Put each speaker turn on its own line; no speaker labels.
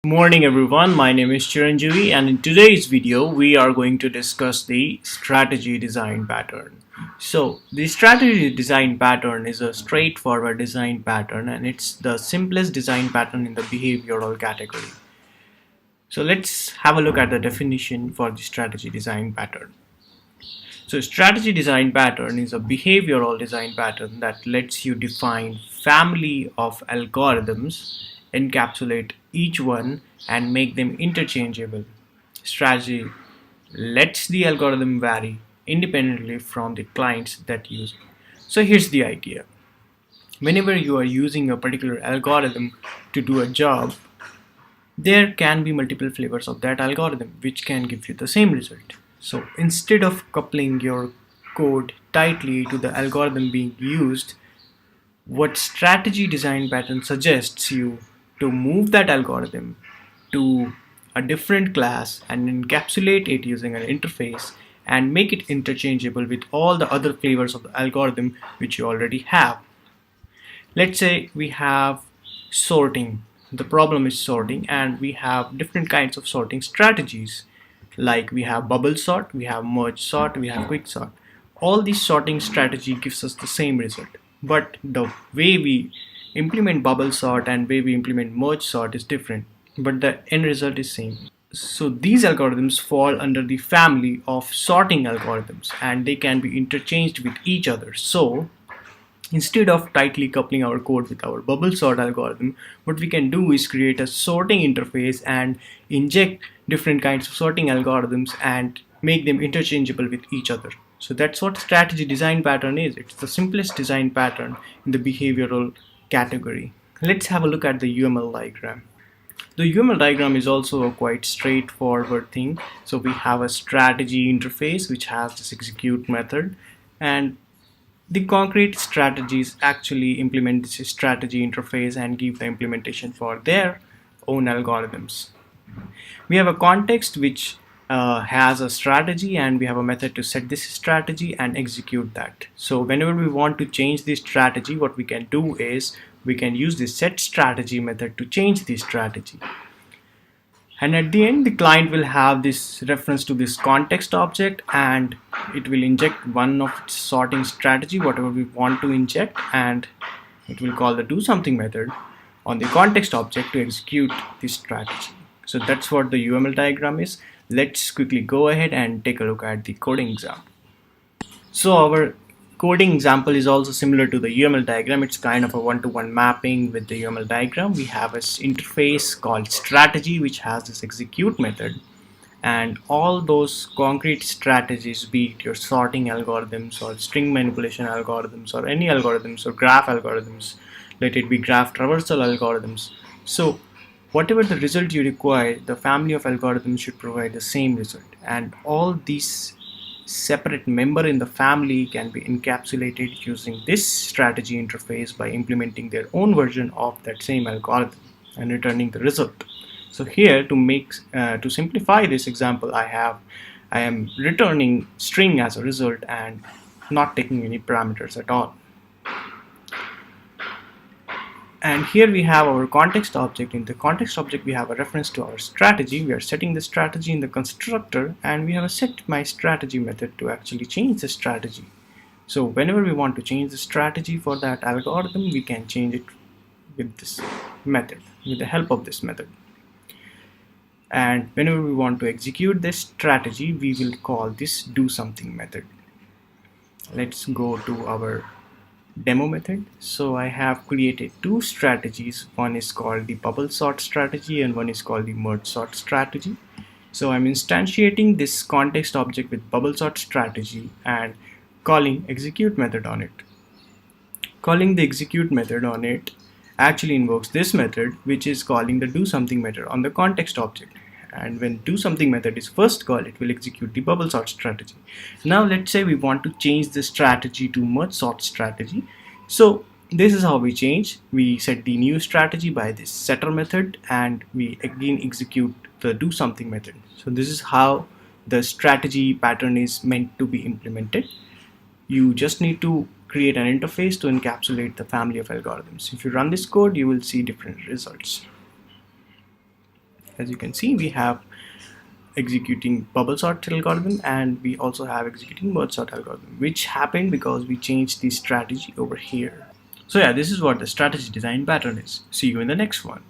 Morning everyone, my name is Chiranjeevi and in today's video we are going to discuss the strategy design pattern. So the strategy design pattern is a straightforward design pattern and it's the simplest design pattern in the behavioral category. So let's have a look at the definition for the strategy design pattern. So strategy design pattern is a behavioral design pattern that lets you define family of algorithms, encapsulate each one and make them interchangeable. Strategy lets the algorithm vary independently from the clients that use it. So here's the idea. Whenever you are using a particular algorithm to do a job, there can be multiple flavors of that algorithm which can give you the same result. So instead of coupling your code tightly to the algorithm being used, what strategy design pattern suggests you to move that algorithm to a different class and encapsulate it using an interface and make it interchangeable with all the other flavors of the algorithm which you already have. Let's say we have sorting. The problem is sorting and we have different kinds of sorting strategies, like we have bubble sort, we have merge sort, we have quick sort. All these sorting strategy gives us the same result, but the way we implement bubble sort and way we implement merge sort is different, but the end result is same. So these algorithms fall under the family of sorting algorithms and they can be interchanged with each other. So instead of tightly coupling our code with our bubble sort algorithm, what we can do is create a sorting interface and inject different kinds of sorting algorithms and make them interchangeable with each other. So that's what strategy design pattern is. It's the simplest design pattern in the behavioral category. Let's have a look at the UML diagram. The UML diagram is also a quite straightforward thing. So we have a strategy interface which has this execute method, and the concrete strategies actually implement this strategy interface and give the implementation for their own algorithms. We have a context which has a strategy, and we have a method to set this strategy and execute that. So whenever we want to change the strategy, what we can do is we can use the set strategy method to change the strategy. And at the end, the client will have this reference to this context object, and it will inject one of its sorting strategy, whatever we want to inject, and it will call the do something method on the context object to execute this strategy. So that's what the UML diagram is. Let's quickly go ahead and take a look at the coding example. So our coding example is also similar to the UML diagram. It's kind of a one-to-one mapping with the UML diagram. We have an interface called strategy which has this execute method, and all those concrete strategies, be it your sorting algorithms or string manipulation algorithms or any algorithms or graph algorithms, let it be graph traversal algorithms. So whatever the result you require, the family of algorithms should provide the same result, and all these separate member in the family can be encapsulated using this strategy interface by implementing their own version of that same algorithm and returning the result. So here, to simplify this example, I am returning string as a result and not taking any parameters at all. And here we have our context object. In the context object, we have a reference to our strategy. We are setting the strategy in the constructor, and we have a set my strategy method to actually change the strategy. So whenever we want to change the strategy for that algorithm, we can change it with this method, with the help of this method. And whenever we want to execute this strategy, we will call this do something method. Let's go to our demo method. So I have created two strategies. One is called the bubble sort strategy and one is called the merge sort strategy. So I'm instantiating this context object with bubble sort strategy and calling execute method on it. Calling the execute method on it actually invokes this method, which is calling the do something method on the context object. And when do something method is first called, it will execute the bubble sort strategy. Now let's say we want to change the strategy to merge sort strategy. So this is how we change. We set the new strategy by this setter method and we again execute the do something method. So this is how the strategy pattern is meant to be implemented. You just need to create an interface to encapsulate the family of algorithms. If you run this code, you will see different results. As you can see, we have executing bubble sort algorithm, and we also have executing merge sort algorithm, which happened because we changed the strategy over here. So yeah, this is what the strategy design pattern is. See you in the next one.